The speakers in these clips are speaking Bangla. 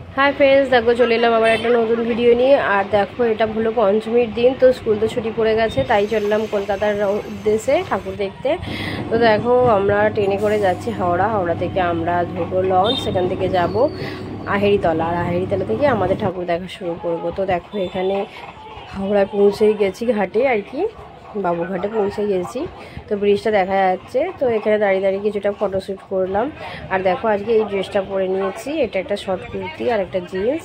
हाय फ्रेंड्स, देखो चले एलाम आबार एक नतून भिडियो निये। और देखो एटा हलो पंचमीर दिन, तो स्कूल तो छुट्टी पड़े गेछे, ताई चललाम कलकातार उद्देश्ये ठाकुर देखते। तो देखो आमरा ट्रेने करे जाচ্ছি हावड़ा। हावड़ा থেকে আমরা ধরবো লঞ্চ, সেখান থেকে যাব আহেরিতলা। আর আহেরিতলা থেকে আমাদের ঠাকুর দেখা শুরু করব। তো দেখো এখানে হাওড়ায় পৌঁছেই গেছি ঘাটে আর কি, বাবুঘাটে পৌঁছে গেছি। তো ব্রিজটা দেখা যাচ্ছে। তো এখানে দাঁড়িয়ে দাঁড়িয়ে কিছুটা ফটোশ্যুট করলাম। আর দেখো আজকে এই ড্রেসটা পরে নিয়েছি, এটা একটা শর্ট কুর্তি আর একটা জিন্স,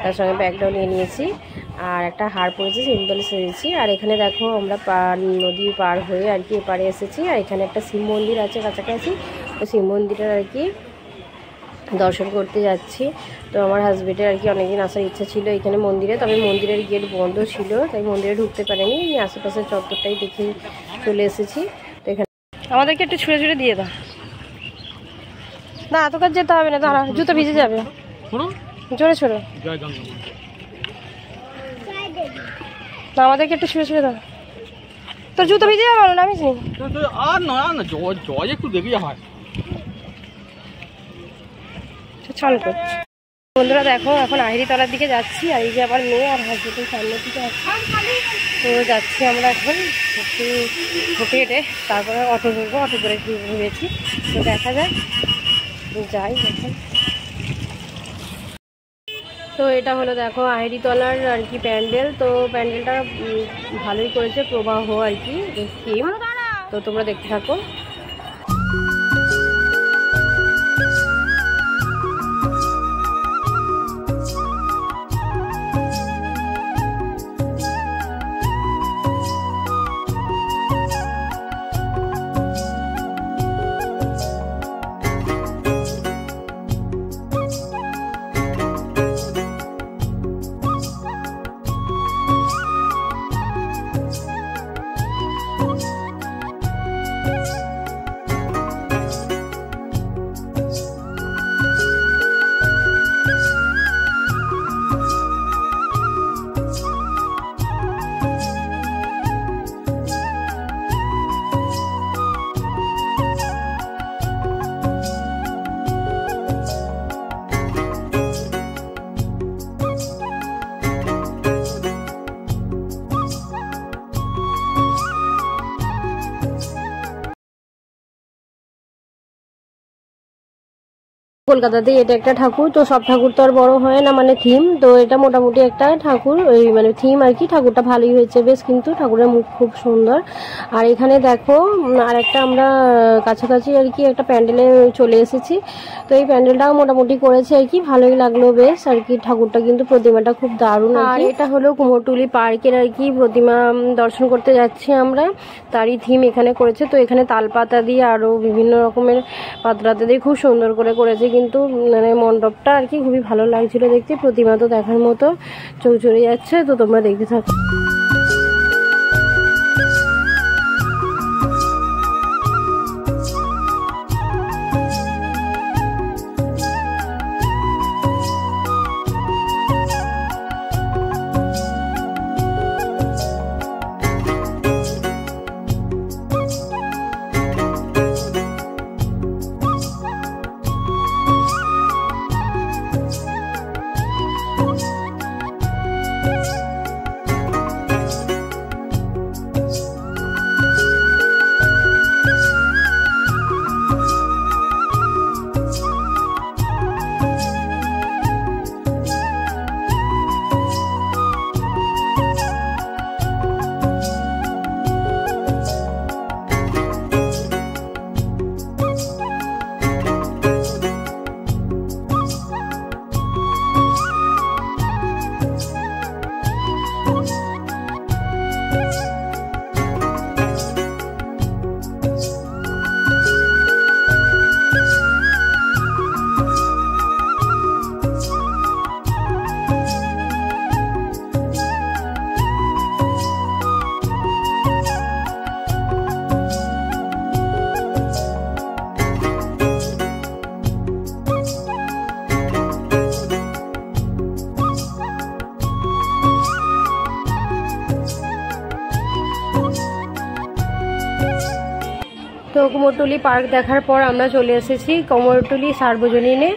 তার সঙ্গে ব্যাগটাও নিয়ে নিয়েছি আর একটা হার পরেছি, সিম্পল সেরেছি। আর এখানে দেখো আমরা নদী পার হয়ে আর কি এপারে এসেছি। আর এখানে একটা শিব মন্দির আছে কাছাকাছি, তো শিব মন্দিরের আর কি দর্শন করতে যাচ্ছি। তো আমার হাজবেন্ডের আর কি অনেকদিন আসার ইচ্ছা ছিল এখানে মন্দিরে, তবে মন্দিরের গেট বন্ধ ছিল, তাই মন্দিরে ঢুকতে পারেনি। আমি আশেপাশের চত্বরটাই দেখে চলে এসেছি। তো এখানে আমাদেরকে একটু ছুঁড়ে ছুঁড়ে দিয়ে দাও না, এত কাজ যেতে হবে না, দাঁড়া জুতো ভিজে যাবে, জোরে ছোড়ো না, আমাদেরকে একটু ছুঁড়ে ছুঁড়ে দাও। তোর জুতো ভিজে যাবে না, নামিস নি আর না না, জয় একটু দেখলে হয়। বন্ধুরা দেখো এখন আহেরিতলার দিকে যাচ্ছি। আর এই যে আমার মেয়ে আর হাজবেন্ডের সামনের দিকে আছে। তো যাচ্ছি আমরা এখন একটু হেঁটে হেঁটে, তারপরে অটো ধরবো, অটো করে ভেবেছি। তো দেখা যায় যাই এখন। তো এটা হলো দেখো আহেরিতলার আর কি প্যান্ডেল। তো প্যান্ডেলটা ভালোই করেছে, প্রবাহ আর কি থিম। তো তোমরা দেখতে থাকো। কলকাতাতে এটা একটা ঠাকুর। তো সব ঠাকুর তো আর বড় হয় না, মানে থিম। তো এটা মোটামুটি একটা ঠাকুর, ওই মানে থিম আর কি। ঠাকুরটা ভালোই হয়েছে বেশ, কিন্তু ঠাকুরের মুখ খুব সুন্দর। আর এখানে দেখো আর একটা আমরা কাছাকাছি আর কি একটা প্যান্ডেলে চলে এসেছি। তো এই প্যান্ডেলটাও মোটামুটি করেছে আর কি, ভালোই লাগলো বেশ আর কি। ঠাকুরটা কিন্তু প্রতিমাটা খুব দারুণ। আর এটা হলো কুমোরটুলি পার্কের আর কি প্রতিমা দর্শন করতে যাচ্ছি আমরা, তারই থিম এখানে করেছে। তো এখানে তালপাতা দিয়ে আরও বিভিন্ন রকমের পাতাতে দিয়ে খুব সুন্দর করে করেছে, কিন্তু মানে মণ্ডপটা আর কি খুবই ভালো লাগছিল দেখতে। প্রতিমা তো দেখার মতো, চোখ চড়ে যাচ্ছে। তো তোমরা দেখতে থাকো। তো কুমোরটুলি পার্ক দেখার পর আমরা চলে এসেছি কুমোরটুলি সার্বজনীনে।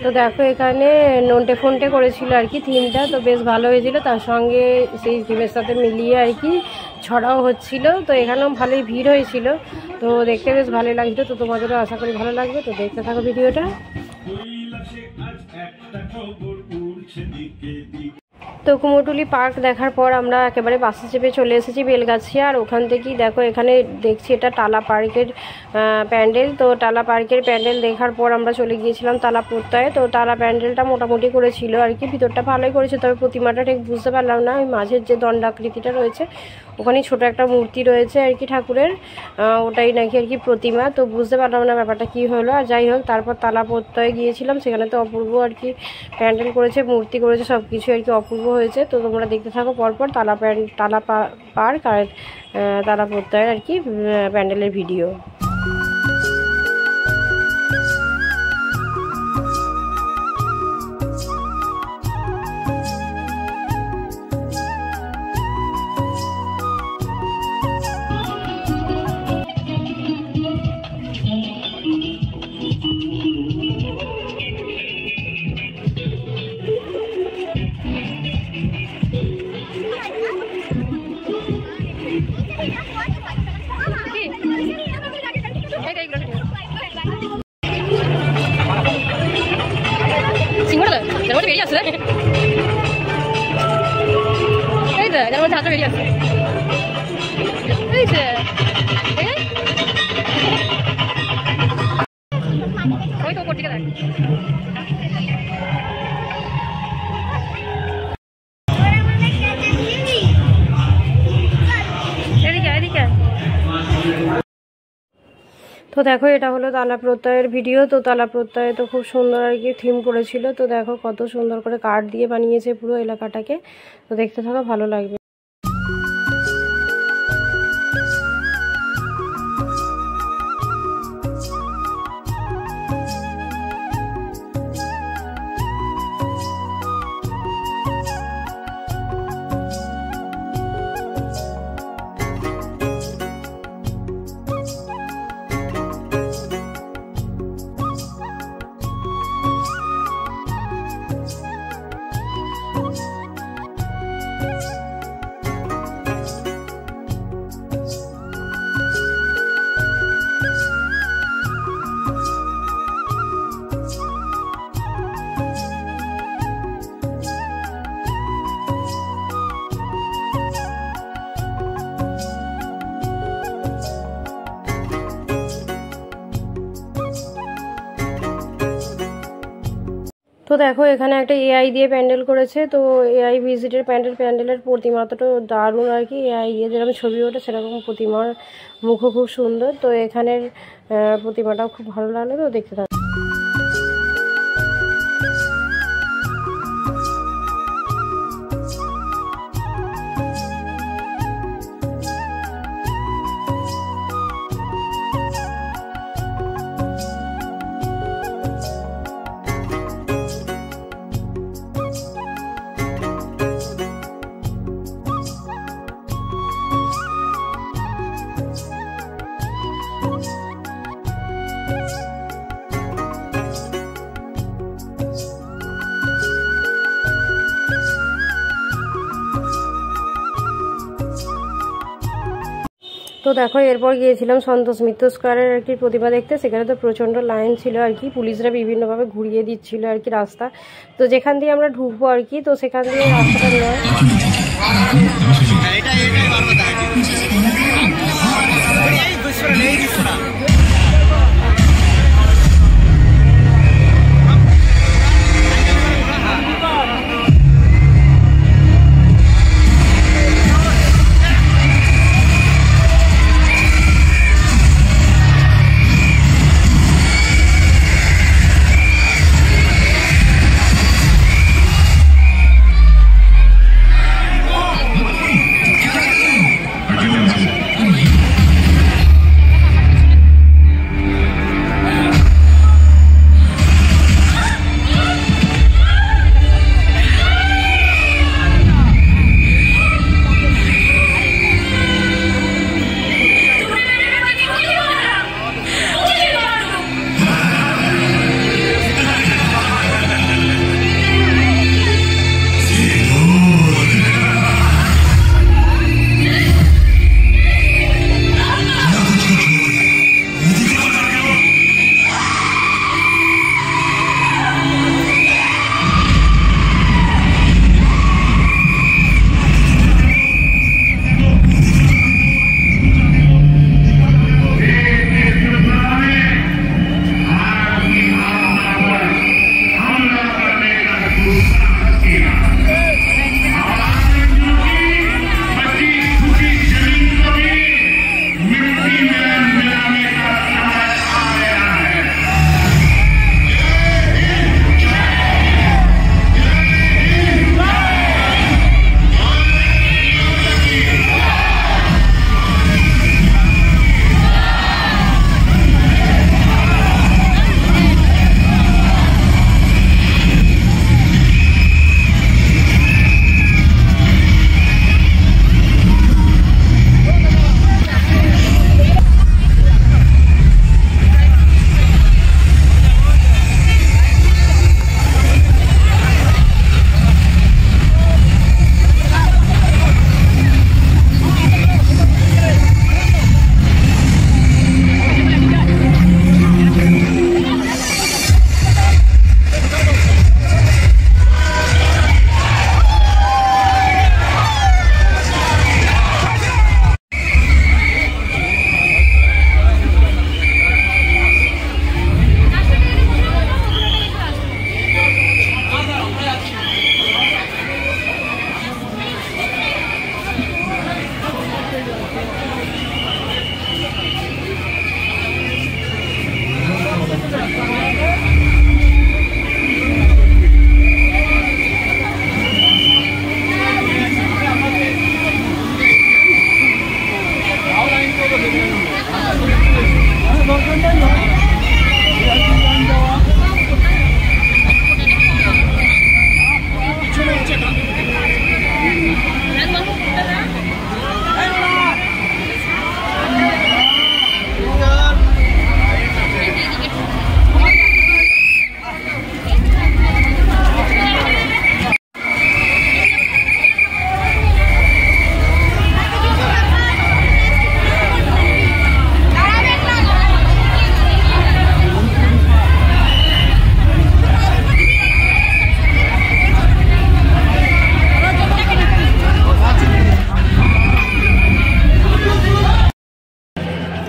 তো দেখো এখানে নন্টে ফন্টে করেছিল আর কি থিমটা, তো বেশ ভালো হয়েছিল। তার সঙ্গে সেই থিমের সাথে মিলিয়ে আর কি ছড়াও হচ্ছিল। তো এখানেও ভালোই ভিড় হয়েছিল, তো দেখতে বেশ ভালোই লাগছিল। তো তোমাদেরও আশা করি ভালো লাগবে, তো দেখতে থাকো ভিডিওটা। তো কুমোরটুলি পার্ক দেখার পর আমরা একেবারে বাসে চেপে চলে এসেছি বেলগাছিয়া। আর ওখান থেকেই দেখো এখানে দেখছি এটা টালা পার্কের প্যান্ডেল। তো টালা পার্কের প্যান্ডেল দেখার পর আমরা চলে গিয়েছিলাম টালা প্রত্যয়ে। তো টালা প্যান্ডেলটা মোটামুটি করেছিল আর কি, ভিতরটা ভালোই করেছে, তবে প্রতিমাটা ঠিক বুঝতে পারলাম না। ওই মাঝের যে দণ্ডাকৃতিটা রয়েছে ওখানেই ছোট একটা মূর্তি রয়েছে আর কি ঠাকুরের, ওটাই নাকি আর কি প্রতিমা। তো বুঝতে পারলাম না ব্যাপারটা কি হলো। আর যাই হোক, তারপর টালা প্রত্যয়ে গিয়েছিলাম, সেখানে তো অপূর্ব আর কি প্যান্ডেল করেছে, মূর্তি করেছে, সব কিছু আর কি অপূর্ব হয়েছে। তো তোমরা দেখতে থাকো পরপর টালা পার্ক আর টালা প্রত্যয়ের আর কি প্যান্ডেলের ভিডিও। তো দেখো এটা হলো টালা প্রত্যয়ের ভিডিও। তো টালা প্রত্যয়ে তো খুব সুন্দর আর কি থিম করেছিল। তো দেখো কত সুন্দর করে কাঠ দিয়ে বানিয়েছে পুরো এলাকাটাকে। তো দেখতে থাকো, ভালো লাগবে। তো দেখো এখানে একটা এআই দিয়ে প্যান্ডেল করেছে। তো এআই ভিজিটের প্যান্ডেলের প্রতিমাটা তো দারুণ আর কি, এআই দিয়ে যেরকম ছবি ওঠে সেরকম প্রতিমার মুখও খুব সুন্দর। তো এখানের প্রতিমাটাও খুব ভালো লাগলো। তো দেখতে থাকো। তো দেখো এরপর গিয়েছিলাম সন্তোষ মিত্র স্কোয়ারের আর কি প্রতিমা দেখতে। সেখানে তো প্রচণ্ড লাইন ছিল আর কি, পুলিশরা বিভিন্নভাবে ঘুরিয়ে দিচ্ছিল আর কি রাস্তা। তো যেখান দিয়ে আমরা ঢুকবো আর কি, তো সেখান দিয়ে রাস্তাটা নেওয়া।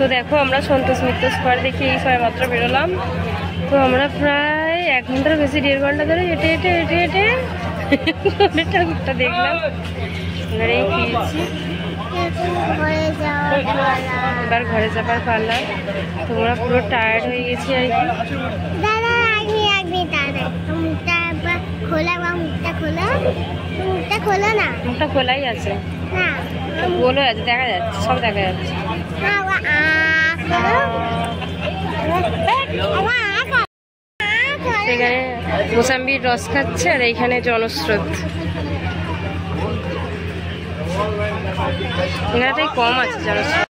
তো দেখো আমরা সন্তোষ মিত্র স্কোয়ার দেখে এই সবাই মাত্র বেরোলাম। তো আমরা প্রায় 1 ঘন্টার বেশি 1.5 ঘন্টা ধরে হেঁটে হেঁটে হেঁটে হেঁটে ঠাকুরটা দেখলাম। এবারেই ফিরছি, এবার ঘরে যাবার পারলাম। তোমরা পুরো টায়ার্ড হয়ে গেছি আর কি। মুখটা খোলাই আছে, বলো আছে, দেখা যাচ্ছে, সব দেখা যাচ্ছে। সেখানে মোসাম্বির রস খাচ্ছে আর এইখানে জনস্রোত। এখানেটাই কম আছে জনস্রোত।